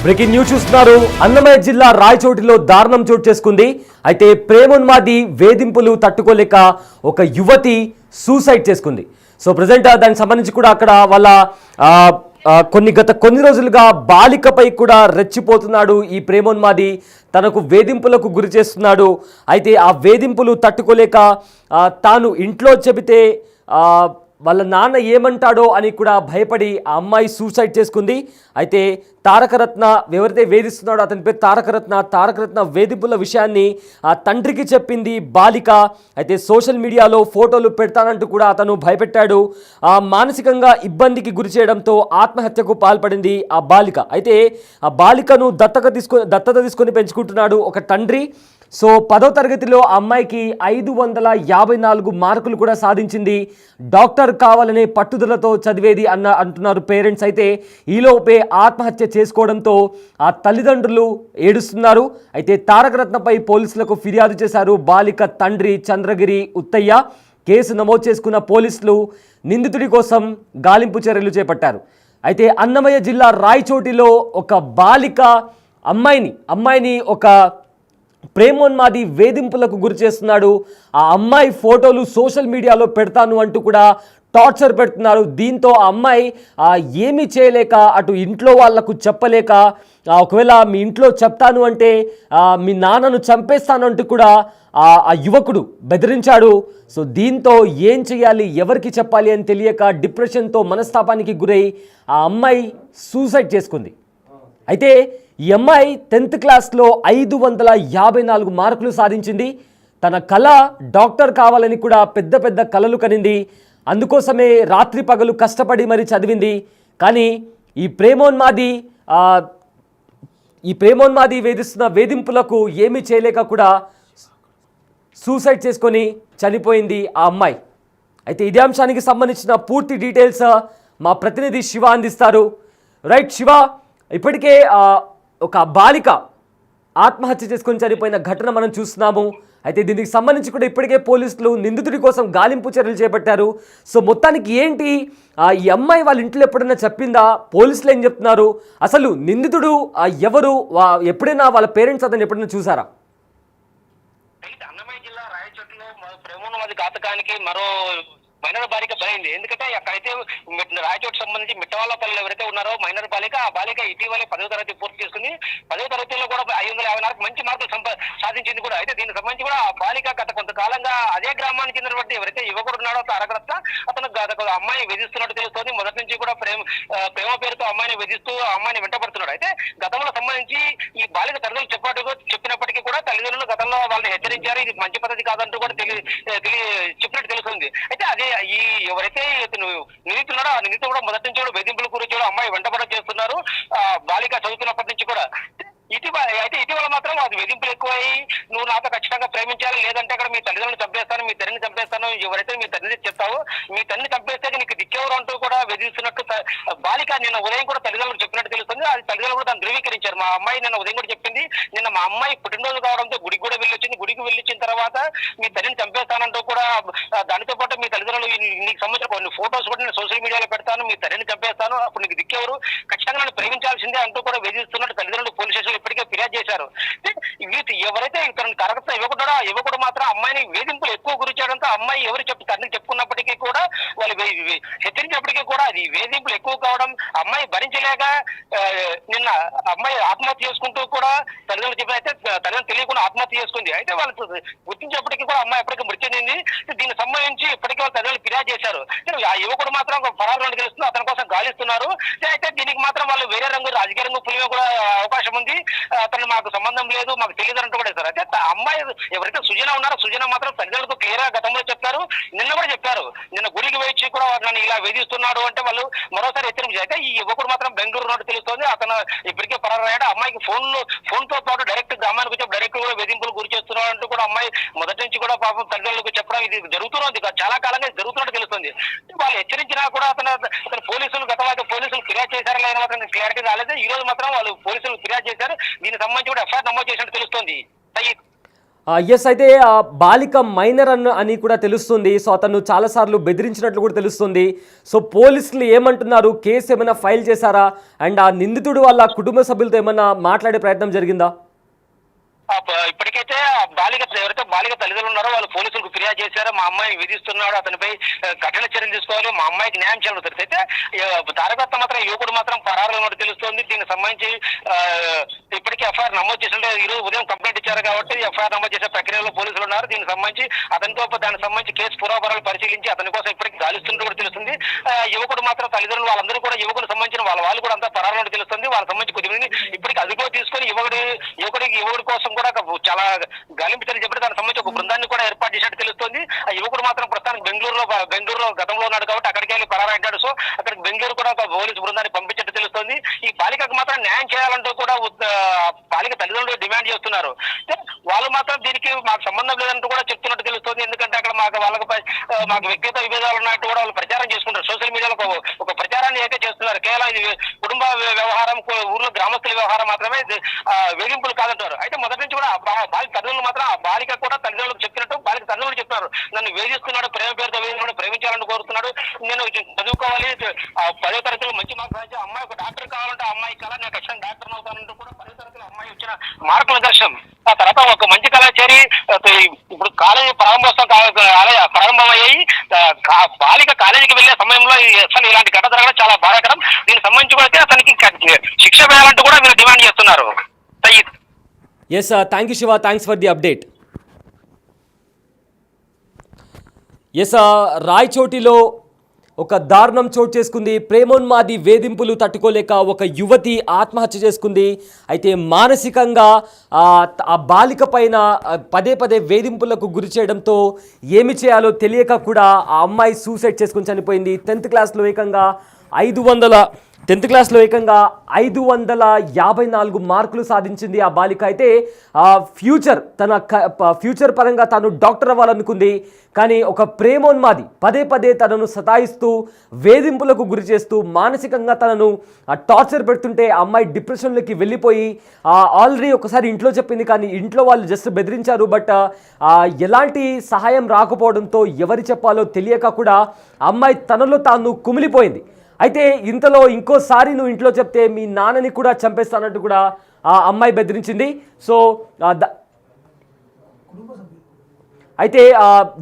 Breaking news చూస్తున్నారు. అన్నమయ్య జిల్లా రాయచోటిలో దారుణం చోటు చేసుకుంది. అయితే ప్రేమోన్మాది వేధింపులు తట్టుకోలేక ఒక యువతి సూసైడ్ చేసుకుంది. సో ప్రజెంట్ దానికి సంబంధించి కూడా అక్కడ వాళ్ళ గత కొన్ని రోజులుగా బాలికపై కూడా రెచ్చిపోతున్నాడు ఈ ప్రేమోన్మాది. తనకు వేధింపులకు గురి చేస్తున్నాడు. అయితే ఆ వేధింపులు తట్టుకోలేక తాను ఇంట్లో చెబితే వాళ్ళ నాన్న ఏమంటాడో అని కూడా భయపడి ఆ అమ్మాయి సూసైడ్ చేసుకుంది. అయితే తారకరత్న ఎవరైతే వేధిస్తున్నాడో అతని పేరు తారకరత్న వేధింపుల విషయాన్ని ఆ తండ్రికి చెప్పింది బాలిక. అయితే సోషల్ మీడియాలో ఫోటోలు పెడతానంటూ కూడా అతను భయపెట్టాడు. మానసికంగా ఇబ్బందికి గురి చేయడంతో ఆత్మహత్యకు పాల్పడింది ఆ బాలిక. అయితే ఆ బాలికను దత్తత తీసుకొని పెంచుకుంటున్నాడు ఒక తండ్రి. సో 10వ తరగతిలో అమ్మాయికి 554 మార్కులు కూడా సాధించింది. డాక్టర్ కావాలనే పట్టుదలతో చదివేది అంటున్నారు పేరెంట్స్. అయితే ఈలోపే ఆత్మహత్య చేసుకోవడంతో ఆ తల్లిదండ్రులు ఏడుస్తున్నారు. అయితే తారకరత్నపై పోలీసులకు ఫిర్యాదు చేశారు బాలిక తండ్రి చంద్రగిరి ఉత్తయ్య. కేసు నమోదు చేసుకున్న పోలీసులు నిందితుడి కోసం గాలింపు చర్యలు చేపట్టారు. అయితే అన్నమయ్య జిల్లా రాయచోటిలో ఒక బాలిక అమ్మాయిని ఒక ప్రేమోన్మాది వేధింపులకు గురి చేస్తున్నాడు. ఆ అమ్మాయి ఫోటోలు సోషల్ మీడియాలో పెడతాను అంటూ కూడా టార్చర్ పెడుతున్నారు. దీంతో ఆ అమ్మాయి ఏమీ చేయలేక అటు ఇంట్లో వాళ్లకు చెప్పలేక ఒకవేళ మీ ఇంట్లో చెప్తాను అంటే మీ నాన్నను చంపేస్తాను అంటూ కూడా ఆ యువకుడు బెదిరించాడు. సో దీంతో ఏం చేయాలి ఎవరికి చెప్పాలి అని తెలియక డిప్రెషన్తో మనస్తాపానికి గురై ఆ అమ్మాయి సూసైడ్ చేసుకుంది. అయితే ఈ అమ్మాయి 10th క్లాస్లో 554 మార్కులు సాధించింది. తన కళ డాక్టర్ కావాలని కూడా పెద్ద కలలు కనింది. అందుకోసమే రాత్రి పగలు కష్టపడి మరి చదివింది. కానీ ఈ ప్రేమోన్మాది వేధిస్తున్న వేధింపులకు ఏమీ చేయలేక కూడా సూసైడ్ చేసుకొని చనిపోయింది ఆ అమ్మాయి. అయితే ఇదే అంశానికి సంబంధించిన పూర్తి డీటెయిల్స్ మా ప్రతినిధి శివ అందిస్తారు. రైట్ శివ, ఇప్పటికే ఒక బాలిక ఆత్మహత్య చేసుకొని చనిపోయిన ఘటన మనం చూస్తున్నాము. అయితే దీనికి సంబంధించి కూడా ఇప్పటికే పోలీసులు నిందితుడి కోసం గాలింపు చర్యలు చేపట్టారు. సో మొత్తానికి ఏంటి ఈ అమ్మాయి వాళ్ళ ఇంట్లో ఎప్పుడైనా చెప్పిందా? పోలీసులు ఏం చెప్తున్నారు? అసలు నిందితుడు ఎవరు? ఎప్పుడైనా వాళ్ళ పేరెంట్స్ అతను ఎప్పుడైనా చూసారా? అన్నమయ్య జిల్లా రాయచోటిలో ప్రేమోన్మాది ఘాతకానికి మరో మైనర్ బాలిక బలైంది. ఎందుకంటే అక్కడైతే రాయచోటు సంబంధించి మిట్టవాళ్ళపల్లి ఎవరైతే ఉన్నారో మైనర్ బాలిక, ఆ బాలిక ఇటీవలే 10వ తరగతి పూర్తి చేసుకుంది. 10వ తరగతిలో కూడా 554 మంచి మార్కులు సాధించింది కూడా. అయితే దీనికి సంబంధించి కూడా ఆ బాలిక గత కొంతకాలంగా అదే గ్రామానికి చెందినటువంటి ఎవరైతే యువకుడు ఉన్నాడో తారకరత్న, అతను అమ్మాయిని వేధిస్తున్నట్టు తెలుస్తోంది. మొదటి నుంచి కూడా ప్రేమ పేరుతో అమ్మాయిని వేధిస్తూ ఆ అమ్మాయిని వెంటబడుతున్నాడు. అయితే గతంలో సంబంధించి ఈ బాలిక తల్లిదండ్రులు చెప్పినప్పటికీ కూడా తల్లిదండ్రులు గతంలో వాళ్ళని హెచ్చరించారు. ఇది మంచి పద్ధతి కాదంటూ కూడా చెప్పినట్టు తెలుస్తుంది. అయితే అదే ఈ ఎవరైతే ఇతను నిందితున్నాడో ఆ నిందితుడు కూడా మొదటి నుంచి కూడా వేధింపులు గురించి అమ్మాయి వెంటబడ చేస్తున్నారు. బాలిక చదువుతున్నప్పటి నుంచి కూడా. ఇటీవల మాత్రం అది వేధింపులు ఎక్కువై నువ్వు నాతో ఖచ్చితంగా ప్రేమించాలి, లేదంటే అక్కడ మీ తల్లిదండ్రులు చంపేస్తాను, మీ తండ్రిని చంపేస్తాను, ఎవరైతే మీ తండ్రిని చెప్తావో మీ తండ్రిని చంపేస్తే నీకు దిక్కెవరు అంటూ కూడా వేధిస్తున్నట్టు బాలిక నిన్న ఉదయం కూడా తల్లిదండ్రులు చెప్పినట్టు తెలుస్తుంది. అది తల్లిదండ్రులు కూడా దాన్ని ధృవీకరించారు. మా అమ్మాయి నిన్న ఉదయం కూడా చెప్పింది, నిన్న మా అమ్మాయి పుట్టినరోజు కావడంతో గుడికి కూడా వెళ్ళొచ్చింది. గుడికి వెళ్ళొచ్చిన తర్వాత మీ తల్లిని చంపేస్తానంటూ కూడా దానితో పాటు మీ తల్లిదండ్రులు నీకు సంబంధించిన కొన్ని ఫోటోస్ కూడా నేను సోషల్ మీడియాలో పెడతాను, మీ తల్లిని చంపేస్తాను, అప్పుడు నీకు దిక్కెవరు, ఖచ్చితంగా నన్ను ప్రేమించాల్సిందే అంటూ కూడా వేధిస్తున్నట్టు తల్లిదండ్రులు పోలీస్ స్టేషన్ ఇప్పటికే ఫిర్యాదు చేశారు. ఎవరైతే ఇతను కరెక్ట్ యువకుడు మాత్రం అమ్మాయిని వేధింపులు ఎక్కువ గురి చేయడంతో అమ్మాయి ఎవరు తండ్రికి చెప్పుకున్నప్పటికీ కూడా వాళ్ళు హెచ్చరించినప్పటికీ కూడా అది వేధింపులు ఎక్కువ కావడం అమ్మాయి భరించలేక నిన్న అమ్మాయి ఆత్మహత్య చేసుకుంటూ కూడా తల్లిదండ్రులు చెప్పినైతే తల్లిదండ్రులు తెలియకుండా ఆత్మహత్య చేసుకుంది. అయితే వాళ్ళు గుర్తించేప్పటికీ కూడా అమ్మాయి ఎప్పటికీ మృతి చెందింది. దీనికి సంబంధించి ఇప్పటికీ వాళ్ళు తల్లిదండ్రులు ఫిర్యాదు చేశారు. ఆ యువకుడు మాత్రం పరారులను తెలుస్తుంది, అతని కోసం గాలిస్తున్నారు. అయితే దీనికి మాత్రం వాళ్ళు వేరే రాజకీయ రంగు పులిమే కూడా అవకాశం ఉంది. అతను మాకు సంబంధం లేదు, మాకు తెలియదు అంటూ కూడా సార్. అయితే అమ్మాయి ఎవరైతే సుజన ఉన్నారో సుజన మాత్రం తల్లిదండ్రులకు క్లియర్ గా గతంలో చెప్పారు, నిన్న కూడా చెప్పారు. నిన్న గుడికి వచ్చి కూడా నన్ను ఇలా వేధిస్తున్నాడు అంటే వాళ్ళు మరోసారి హెచ్చరించారు. అయితే ఈ యువకుడు మాత్రం బెంగళూరు ఉన్నట్టు తెలుస్తోంది. అతను ఇప్పటికే పరారయ్యాడు. అమ్మాయికి ఫోన్ తో పాటు డైరెక్ట్ గ్రామానికి వచ్చి డైరెక్ట్ కూడా వేధింపులు గురి చేస్తున్నాడు అంటూ కూడా అమ్మాయి మొదటి నుంచి కూడా పాపం తల్లిదండ్రులకు చెప్పడం ఇది జరుగుతున్నది, చాలా కాలంగా జరుగుతున్నట్టు తెలుస్తుంది. వాళ్ళు హెచ్చరించినా కూడా అతను పోలీసులు గతంలో పోలీసులు ఫిర్యాదు చేశారా లేదని మాత్రం క్లారిటీ రాలేదు. ఈ రోజు మాత్రం వాళ్ళు పోలీసులు ఫిర్యాదు చేశారు. దీనికి సంబంధించి కూడా ఎఫ్ఐఆర్ నమోదు చేసినట్టు తెలుస్తోంది. ఎస్, అయితే ఆ బాలిక మైనర్ అని కూడా తెలుస్తుంది. సో అతను చాలాసార్లు బెదిరించినట్లు కూడా తెలుస్తుంది. సో పోలీసులు ఏమంటున్నారు? కేసు ఏమైనా ఫైల్ చేశారా? అండ్ ఆ నిందితుడు వాళ్ళ కుటుంబ సభ్యులతో ఏమైనా మాట్లాడే ప్రయత్నం జరిగిందా? ఇప్పటికైతే బాలిక ఎవరైతే బాలిక తల్లిదండ్రులు ఉన్నారో వాళ్ళు పోలీసులకు ఫిర్యాదు చేశారు. మా అమ్మాయి విధిస్తున్నాడు, అతనిపై కఠిన చర్యలు తీసుకోవాలి, మా అమ్మాయికి న్యాయం చేయాలని తెలిసి అయితే తారకత్త మాత్రం యువకుడు మాత్రం పరారులో ఉన్నట్టు తెలుస్తోంది. దీనికి సంబంధించి ఇప్పటికీ ఎఫ్ఐఆర్ నమోదు చేస్తుంటే ఈరోజు ఉదయం కంప్లైంట్ ఇచ్చారు కాబట్టి ఎఫ్ఐఆర్ నమోదు చేసే ప్రక్రియలో పోలీసులు ఉన్నారు. దీనికి సంబంధించి దానికి సంబంధించి కేసు పూర్వాపరాలు పరిశీలించి అతని కోసం ఇప్పటికీ గాలిస్తున్నట్టు కూడా తెలుస్తుంది. యువకుడు మాత్రం తల్లిదండ్రులు వాళ్ళందరూ కూడా యువకులకు సంబంధించిన వాళ్ళు కూడా అంతా పరారులో తెలుస్తుంది. వాళ్ళకి సంబంధించి కొద్దిమంది ఇప్పటికీ అదుపులో తీసుకొని యువకుడి కోసం కూడా చాలా గాలింపుతని చెప్పి దానికి సంబంధించి ఒక బృందాన్ని కూడా ఏర్పాటు చేసినట్టు తెలుస్తుంది. ఆ యువకుడు మాత్రం ప్రస్తుతానికి బెంగళూరులో గతంలో ఉన్నాడు కాబట్టి అక్కడికి వెళ్ళి పరారైంటాడు. సో అక్కడికి బెంగళూరు కూడా ఒక పోలీసు బృందాన్ని పంపించినట్టు తెలుస్తుంది. ఈ బాలికకు మాత్రం న్యాయం చేయాలంటూ కూడా బాలిక తల్లిదండ్రులు డిమాండ్ చేస్తున్నారు. వాళ్ళు మాత్రం దీనికి మాకు సంబంధం లేదంటూ కూడా చెప్తున్నట్టు తెలుస్తుంది. ఎందుకంటే అక్కడ మాకు వ్యక్తిగత విభేదాలు ఉన్నట్టు కూడా వాళ్ళు ప్రచారం చేసుకుంటారు. సోషల్ మీడియాలో ఒక ప్రచారాన్ని అయితే చేస్తున్నారు. కేవలం ఇది కుటుంబ వ్యవహారం, ఊర్లో గ్రామస్తుల వ్యవహారం మాత్రమే, వేధింపులు కాదంటారు. అయితే మొదటి నుంచి కూడా బాలిక తల్లిదండ్రులు మాత్రం ఆ బాలిక కూడా తల్లిదండ్రులకు చెప్పినట్టు బాలిక తల్లిదండ్రులు చెప్తున్నారు. నన్ను వేధిస్తున్నాడు, ప్రేమ పేరుతో వేధిస్తున్నాడు, ప్రేమించాలని కోరుతున్నాడు, నేను చదువుకోవాలి, 10వ తరగతిలో మంచి మార్కులు వచ్చి అమ్మాయి ఒక డాక్టర్ కావాలంటే అమ్మాయి కళ నేను ఖచ్చితంగా డాక్టర్ అవుతానంటూ కూడా 10వ తరగతిలో అమ్మాయి వచ్చిన మార్కుల దర్శనం. ఆ తర్వాత ఒక మంచి కళ చేరి ఇప్పుడు కాలేజీ ప్రారంభమయ్యాయి. బాలిక కాలేజీకి వెళ్లే సమయంలో అసలు ఇలాంటి ఘటన జరగడం చాలా బాధాకరం. దీనికి సంబంధించి కూడా అతనికి శిక్ష వేయాలంటూ కూడా వీళ్ళు డిమాండ్ చేస్తున్నారు. Sayyid. Yes, thank you Shiva, thanks for the update. Yes, రాయచోటిలో ఒక దారుణం చోటు చేసుకుంది. ప్రేమోన్మాది వేధింపులు తట్టుకోలేక ఒక యువతి ఆత్మహత్య చేసుకుంది. అయితే మానసికంగా ఆ బాలిక పైన పదే పదే వేధింపులకు గురి చేయడంతో ఏమి చేయాలో తెలియక కూడా ఆ అమ్మాయి సూసైడ్ చేసుకుని చనిపోయింది. 10th క్లాస్లో ఏకంగా 554 మార్కులు సాధించింది ఆ బాలిక. అయితే ఫ్యూచర్ పరంగా తాను డాక్టర్ అవ్వాలనుకుంది. కానీ ఒక ప్రేమోన్మాది పదే పదే తనను సతాయిస్తూ వేధింపులకు గురి చేస్తూ మానసికంగా తనను టార్చర్ పెడుతుంటే ఆ అమ్మాయి డిప్రెషన్లోకి వెళ్ళిపోయి ఆల్రెడీ ఒకసారి ఇంట్లో చెప్పింది, కానీ ఇంట్లో వాళ్ళు జస్ట్ బెదిరించారు. బట్ ఎలాంటి సహాయం రాకపోవడంతో ఎవరి చెప్పాలో తెలియక కూడా అమ్మాయి తనలో తాను కుమిలిపోయింది. అయితే ఇంతలో ఇంకోసారి నువ్వు ఇంట్లో చెప్తే మీ నాన్నని కూడా చంపేస్తానంటూ కూడా ఆ అమ్మాయి బెదిరించింది. సో అయితే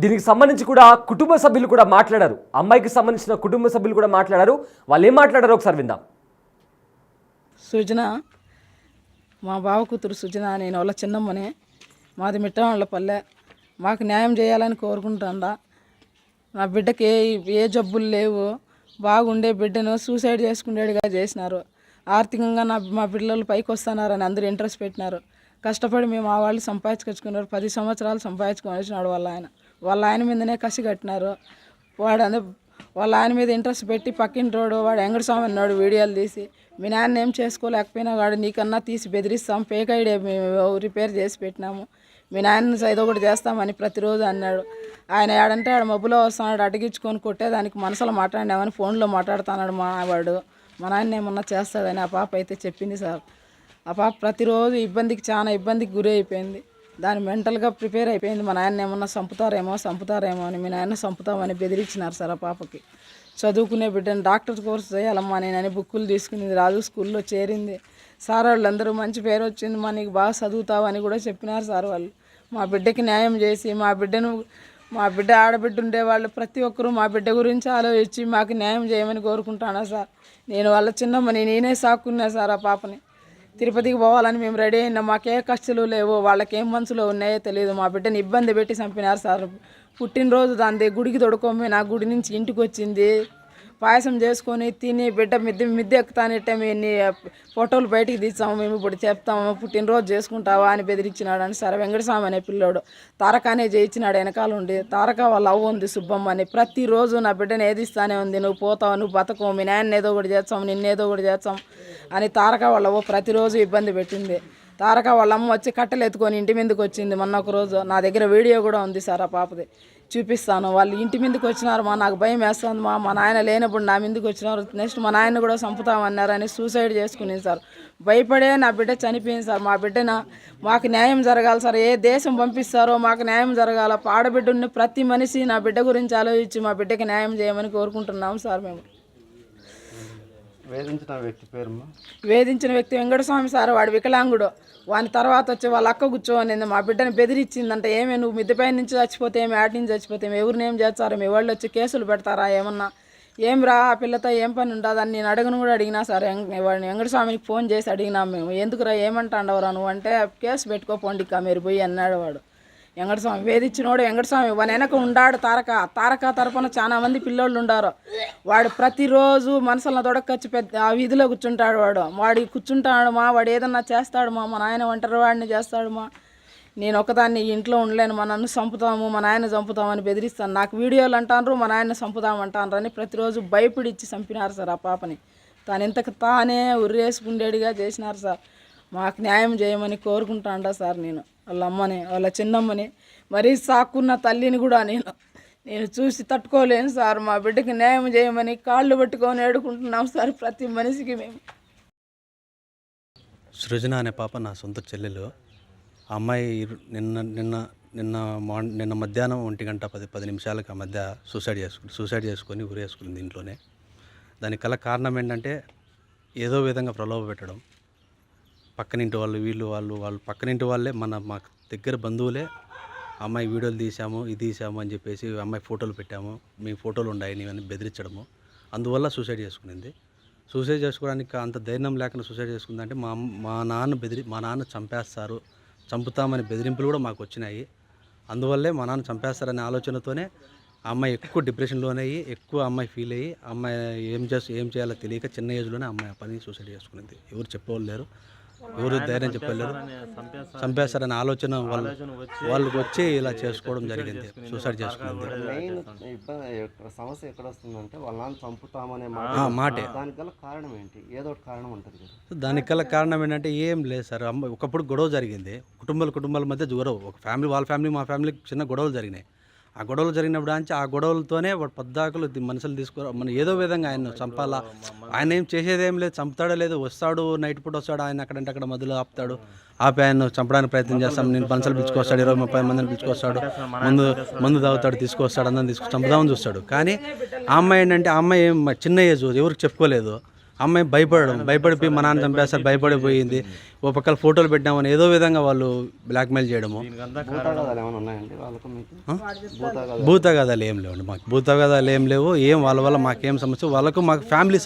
దీనికి సంబంధించి కూడా కుటుంబ సభ్యులు కూడా మాట్లాడారు. అమ్మాయికి సంబంధించిన కుటుంబ సభ్యులు కూడా మాట్లాడారు. వాళ్ళు ఏం మాట్లాడారో ఒకసారి విందాం. సుజన, మా బావ కూతురు సుజన, నేను వాళ్ళ చిన్నమ్మనే, మాది మిట్టవాళ్ళపల్లె. మాకు న్యాయం చేయాలని కోరుకుంటాండా. నా బిడ్డకి ఏ జబ్బులు లేవు, బాగుండే బిడ్డను సూసైడ్ చేసుకునేట్టుగా చేసినారు. ఆర్థికంగా మా పిల్లలు పైకి వస్తున్నారని అందరూ ఇంట్రెస్ట్ పెట్టినారు. కష్టపడి మేము ఆ వాళ్ళు సంపాదించుకొచ్చుకున్నారు. 10 సంవత్సరాలు సంపాదించుకొని వచ్చినాడు వాళ్ళ ఆయన మీదనే కసి కట్టినారు. వాళ్ళ ఆయన మీద ఇంట్రెస్ట్ పెట్టి పక్కింటోడు వాడు ఎంగడస్వామి అన్నాడు వీడియోలు తీసి, మీ నాన్న ఏం చేసుకోలేకపోయినా వాడు నీకన్నా తీసి బెదిరిస్తాం, ఫేక్ ఐడియా మేము రిపేర్ చేసి పెట్టినాము, మీ నాన్న ఏదో ఒకటి చేస్తామని ప్రతిరోజు అన్నాడు. ఆయన ఏడంటే ఆడ మబ్బులో వస్తున్నాడు, అడిగించుకొని కొట్టేదానికి మనసులో మాట్లాడినామని ఫోన్లో మాట్లాడుతున్నాడు మా నాన్న ఏమన్నా చేస్తాడని ఆ పాప అయితే చెప్పింది సార్. ఆ పాప ప్రతిరోజు చాలా ఇబ్బందికి గురి అయిపోయింది. దాని మెంటల్గా ప్రిపేర్ అయిపోయింది. మా నాయన ఏమన్నా చంపుతారేమో అని మీ నాయన చంపుతామని బెదిరించినారు సార్. ఆ పాపకి చదువుకునే బిడ్డని డాక్టర్ కోర్స్ చేయాలమ్మా నేనని బుక్కులు తీసుకునేది, రాజు స్కూల్లో చేరింది. సార్ వాళ్ళందరూ మంచి పేరు వచ్చింది, మా నీకు బాగా చదువుతావు అని కూడా చెప్పినారు సార్ వాళ్ళు. మా బిడ్డకి న్యాయం చేసి మా బిడ్డ ఆడబిడ్డ ఉండేవాళ్ళు ప్రతి ఒక్కరూ మా బిడ్డ గురించి ఆలోచించి మాకు న్యాయం చేయమని కోరుకుంటానా సార్. నేను వాళ్ళ చిన్నమ్మని నేనే సాక్కున్నా సార్. ఆ పాపని తిరుపతికి పోవాలని మేము రెడీ అయినా, మాకే కష్టాలు లేవు, వాళ్ళకేం మనసులో ఉన్నాయో తెలియదు. మా బిడ్డని ఇబ్బంది పెట్టి చంపినారు సార్. పుట్టినరోజు దాని గుడికి తొడుకోమే, నా గుడి నుంచి ఇంటికి వచ్చింది, పాయసం చేసుకొని తిని బిడ్డ మిద్దె ఎక్కుతానంటే మేము ఫోటోలు బయటికి తీస్తాము, మేము ఇప్పుడు చెప్తాము పుట్టినరోజు చేసుకుంటావా అని బెదిరించినాడు అని సార్. వెంకటస్వామి అనే పిల్లోడు తారకానే చేయించినాడు వెనకాల ఉండి. తారక వాళ్ళ అవ్వ ఉంది సుబ్బమ్మ అని, ప్రతిరోజు నా బిడ్డను ఏదిస్తానే ఉంది, నువ్వు పోతావు, నువ్వు బతకవు, మీ నాయన ఏదో ఒకటి చేస్తాము, నిన్నేదో ఒకటి చేస్తాం అని తారక వాళ్ళ అవ్వ ప్రతిరోజు ఇబ్బంది పెట్టింది. తారక వాళ్ళ అమ్మ వచ్చి కట్టెలు ఎత్తుకొని ఇంటి మీదకి వచ్చింది మొన్న ఒక రోజు. నా దగ్గర వీడియో కూడా ఉంది సార్ ఆ పాపది, చూపిస్తాను. వాళ్ళు ఇంటి మీదకి వచ్చినారు మా, నాకు భయం వేస్తుంది మా నాయన లేనప్పుడు నా మీదకి వచ్చినారు. నెక్స్ట్ మా నాయన కూడా చంపుతామన్నారని సూసైడ్ చేసుకునేది సార్. భయపడే నా బిడ్డ చనిపోయింది సార్. మా బిడ్డన మాకు న్యాయం జరగాలి సార్. ఏ దేశం పంపిస్తారో మాకు న్యాయం జరగాల. ఆడబిడ్డని ప్రతి మనిషి నా బిడ్డ గురించి ఆలోచించి మా బిడ్డకి న్యాయం చేయమని కోరుకుంటున్నాం సార్. మేము వేధించిన వ్యక్తి వెంకటస్వామి సార్. వాడు వికలాంగుడు. వాని తర్వాత వచ్చి వాళ్ళ అక్క కూర్చోనింది, మా బిడ్డని బెదిరించిందంటే, ఏమే నువ్వు మిద్దెపై నుంచి చచ్చిపోతే ఏమి, ఆటి నుంచి చచ్చిపోతే ఎవరిని ఏం చేస్తారు, మీ వాళ్ళు వచ్చి కేసులు పెడతారా ఏమన్నా, ఏం రా ఆ పిల్లతో ఏం పని ఉండదని నేను అడగను కూడా అడిగినా సార్. వాడిని వెంకటస్వామికి ఫోన్ చేసి అడిగినాం మేము, ఎందుకురా ఏమంటాండవరా నువ్వు అంటే, కేసు పెట్టుకోపోండికా మీరు పోయి అన్నాడు వాడు. వెంకటస్వామి వేధించినోడు వెంకటస్వామి. వాని వెనక ఉండాడు తారక తరపున చాలా మంది పిల్లోళ్ళు ఉండారు. వాడు ప్రతిరోజు మనసులను తొడకొచ్చి పెద్ద ఆ వీధిలో కూర్చుంటాడు. వాడు కూర్చుంటాడు మా, వాడు ఏదన్నా చేస్తాడు మా నాయన ఒంటరి వాడిని చేస్తాడు మా. నేను ఒకదాన్ని ఇంట్లో ఉండలేను మా, నన్ను చంపుతాము మా నాయన చంపుతామని బెదిరిస్తాను. నాకు వీడియోలు అంటారు మా నాయన చంపుతామంటారు అని ప్రతిరోజు భయపడిచ్చి చంపినారు సార్ ఆ పాపని. తాను ఇంతకు తానే ఉర్రేసుకుండేడిగా చేసినారు సార్. మాకు న్యాయం చేయమని కోరుకుంటాండా సార్. నేను వాళ్ళ అమ్మని వాళ్ళ చిన్నమ్మని మరీ సాక్కున్న తల్లిని కూడా నేను చూసి తట్టుకోలేను సార్. మా బిడ్డకి న్యాయం చేయమని కాళ్ళు పట్టుకొని ఏడుకుంటున్నాం సార్ ప్రతి మనిషికి మేము. సృజన అనే పాప నా సొంత చెల్లెలు. ఆ అమ్మాయి నిన్న మధ్యాహ్నం 1:10 నిమిషాలకు ఆ మధ్య సూసైడ్ చేసుకొని ఊరేసుకుంది ఇంట్లోనే. దానికి కల కారణం ఏంటంటే, ఏదో విధంగా ప్రలోభ పెట్టడం. పక్కనింటి వాళ్ళు వాళ్ళు పక్కనింటి వాళ్ళే మాకు దగ్గర బంధువులే అమ్మాయి వీడియోలు తీసాము ఇది తీసాము అని చెప్పేసి అమ్మాయి ఫోటోలు పెట్టాము, మీ ఫోటోలు ఉన్నాయి నీవని బెదిరించడము. అందువల్ల సూసైడ్ చేసుకునింది. సూసైడ్ చేసుకోవడానికి అంత ధైర్యం లేకుండా సూసైడ్ చేసుకుందంటే మా నాన్న చంపేస్తారు, చంపుతామని బెదిరింపులు కూడా మాకు వచ్చినాయి. అందువల్లే మా నాన్న చంపేస్తారనే ఆలోచనతోనే ఆ అమ్మాయి ఎక్కువ డిప్రెషన్లోనే అయ్యి ఎక్కువ అమ్మాయి ఫీల్ అయ్యి అమ్మాయి ఏం చేయాలో తెలియక చిన్న ఏజ్లోనే అమ్మాయి ఆ పని సూసైడ్ చేసుకునింది. ఎవరు చెప్పేవాళ్ళు లేరు, ఎవరు ధైర్యం చెప్పలేరు. చంపేస్తారనే ఆలోచన వాళ్ళకి వచ్చి ఇలా చేసుకోవడం జరిగింది, సూసైడ్ చేసుకుంది. సమస్య ఎక్కడ వస్తుందంటే వాళ్ళ నాన్న చంపుతామనే మాటే. దానికి గల కారణం ఏంటి? ఏదో ఒక కారణం ఉంటుంది కదా. దానికి గల కారణం ఏంటంటే ఏం లేదు సార్. ఒకప్పుడు గొడవ జరిగింది, కుటుంబాల మధ్య గొడవ. ఒక ఫ్యామిలీ వాళ్ళ ఫ్యామిలీ మా ఫ్యామిలీకి చిన్న గొడవలు జరిగినాయి. ఆ గొడవలు జరిగినప్పుడు ఆ గొడవలతోనే వాడు పద్దాకులు మనుషులు మనం ఏదో విధంగా ఆయన చంపాలా. ఆయన ఏం చేసేదేం లేదు, చంపుతాడో లేదు, వస్తాడు నైట్ పూట వస్తాడు, ఆయన అక్కడంటే అక్కడ మధ్యలో ఆపుతాడు, ఆపి ఆయన చంపడానికి ప్రయత్నం చేస్తాం. నేను మనుషులు పిలుచుకొస్తాడు, 20-30 మందిని పిలుచుకొస్తాడు, మందు తాగుతాడు, తీసుకొస్తాడు, అందరిని చంపుదామని చూస్తాడు. కానీ ఆ అమ్మాయి ఏంటంటే, ఆ అమ్మాయి చిన్న ఏజ్, ఎవరికి చెప్పుకోలేదు. అమ్మాయి భయపడిపోయి మా నాన్న చంపేస్తారు భయపడిపోయింది. ఓ పక్కన ఫోటోలు పెట్టామని ఏదో విధంగా వాళ్ళు బ్లాక్మెయిల్ చేయడము. భూతగాథాలు ఏం లేవండి మాకు, భూతగాథాలు ఏం లేవు. ఏం వాళ్ళ వల్ల మాకేం సమస్య, మాకు ఫ్యామిలీ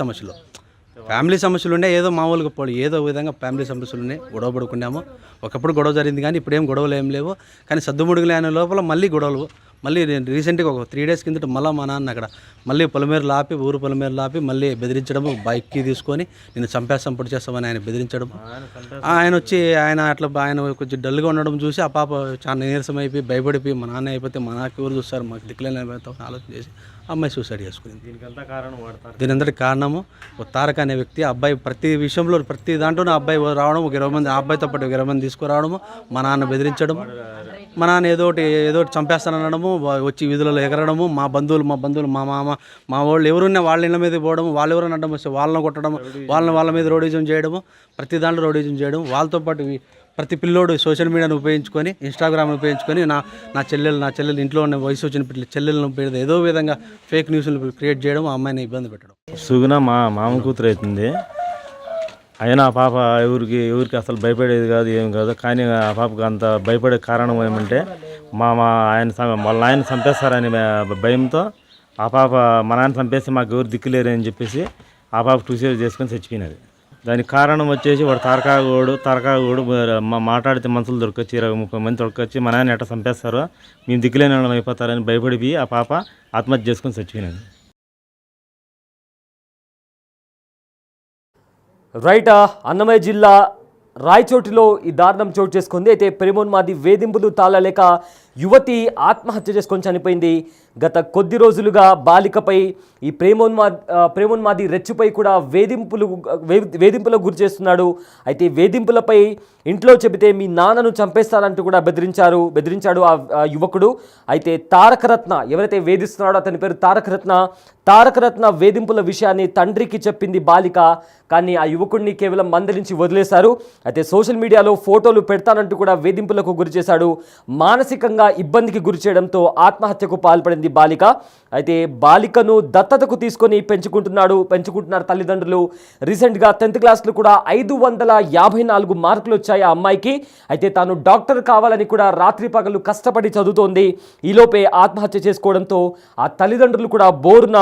సమస్యలు ఉండే. ఏదో మామూలుగా ఏదో విధంగా ఫ్యామిలీ సమస్యలు ఉన్నాయి, గొడవ పడుకున్నాము. ఒకప్పుడు గొడవ జరిగింది కానీ ఇప్పుడు ఏం గొడవలు ఏం లేవు. కానీ సద్దుముడుగులు అనే లోపల మళ్ళీ గొడవలు. మళ్ళీ రీసెంట్గా ఒక 3 days కిందట మళ్ళీ మా నాన్న అక్కడ మళ్ళీ ఊరు పొలమేరలు ఆపి మళ్ళీ బెదిరించడము, బైక్కి తీసుకొని నేను చంపేస్తాం పొడి చేస్తామని ఆయన బెదిరించడం. ఆయన కొంచెం డల్గా ఉండడం చూసి ఆ పాప చాలా నీరసం అయిపోయి భయపడిపోయి మా నాన్న అయిపోతే మా నాన్నకి ఎవరు చూస్తారు, మాకు దిక్కులేని ఆలోచన చేసి అమ్మాయి సూసైడ్ చేసుకుంది. దీని అందరికీ కారణము తారక అనే వ్యక్తి. అబ్బాయి ప్రతి విషయంలో ప్రతి దాంట్లోనే అబ్బాయి రావడం, ఒక 20 మంది, ఆ అబ్బాయితో పాటు 20 మంది తీసుకురావడము, మా నాన్న బెదిరించడము, మా నాన్న ఏదోటి చంపేస్తానడము, వచ్చి వీధులలో ఎగరడము, మా బంధువులు మా మామ మా వాళ్ళు ఎవరున్నా వాళ్ళ ఇళ్ళ మీద పోవడము, వాళ్ళు ఎవరైనా అడ్డం వస్తే వాళ్ళని కొట్టడము, వాళ్ళ మీద రౌడీజం చేయడము, ప్రతి దాంట్లో రౌడీజం చేయడం. వాళ్ళతో పాటు ప్రతి పిల్లోడు సోషల్ మీడియాను ఉపయోగించుకొని, ఇన్స్టాగ్రామ్ను ఉపయోగించుకొని నా చెల్లెలు ఇంట్లో ఉన్న వయసు వచ్చిన చెల్లెలను ఏదో విధంగా ఫేక్ న్యూస్లు క్రియేట్ చేయడం, ఆ అమ్మాయిని ఇబ్బంది పెట్టడం. సుగుణ మా మామ కూతురు అవుతుంది. అయినా ఆ పాప ఎవరికి అసలు భయపడేది కాదు, ఏం కాదు. కానీ ఆ పాపకు అంత భయపడే కారణం ఏమంటే వాళ్ళ ఆయన చంపేస్తారని భయంతో ఆ పాప మా నాన్న చంపేసి మాకు ఎవరు దిక్కులేరు అని చెప్పేసి ఆ పాప సూసైడ్ చేసుకొని చచ్చిపోయినది. దానికి కారణం వచ్చేసి వాడు తారకాగోడు మాట్లాడితే మనుషులు దొరకొచ్చి 20-30 మంది దొరకొచ్చి మా నాన్న ఎట్లా చంపేస్తారో మేము దిక్కులేని వాళ్ళం అయిపోతారని భయపడిపోయి ఆ పాప ఆత్మహత్య చేసుకొని చచ్చిపోయినది. రైట్. అన్నమయ్య జిల్లా రాయచోటిలో ఈ దారుణం చోటు చేసుకుంది. అయితే ప్రేమోన్మాది వేధింపులు తాళలేక యువతి ఆత్మహత్య చేసుకొని చనిపోయింది. గత కొద్ది రోజులుగా బాలికపై ఈ ప్రేమోన్మాది రెచ్చిపై కూడా వేధింపులకు గురి చేస్తున్నాడు. అయితే వేధింపులపై ఇంట్లో చెబితే మీ నాన్నను చంపేస్తానంటూ కూడా బెదిరించాడు ఆ యువకుడు. అయితే తారకరత్న ఎవరైతే వేధిస్తున్నాడో అతని పేరు తారకరత్న వేధింపుల విషయాన్ని తండ్రికి చెప్పింది బాలిక. కానీ ఆ యువకుడిని కేవలం మందలించి వదిలేశారు. అయితే సోషల్ మీడియాలో ఫోటోలు పెడతానంటూ కూడా వేధింపులకు గురి చేశాడు. మానసికంగా ఇబ్బందికి గురి చేయడంతో ఆత్మహత్యకు పాల్పడింది బాలిక. అయితే బాలికను దత్తతకు తీసుకొని పెంచుకుంటున్నారు తల్లిదండ్రులు. రీసెంట్గా 10th క్లాస్లో కూడా 554 మార్కులు వచ్చాయి ఆ అమ్మాయికి. అయితే తాను డాక్టర్ కావాలని కూడా రాత్రి పగలు కష్టపడి చదువుతోంది. ఈలోపే ఆత్మహత్య చేసుకోవడంతో ఆ తల్లిదండ్రులు కూడా బోరున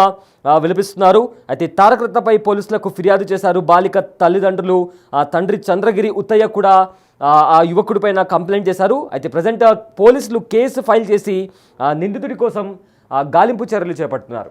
విలపిస్తున్నారు. అయితే తారకరత్నపై పోలీసులకు ఫిర్యాదు చేశారు బాలిక తల్లిదండ్రులు. ఆ తండ్రి చంద్రగిరి ఉత్తయ్య కూడా ఆ యువకుడి పైన కంప్లైంట్ చేశారు. అయితే ప్రజెంట్ పోలీసులు కేసు ఫైల్ చేసి నిందితుడి కోసం గాలింపు చర్యలు చేపడుతున్నారు.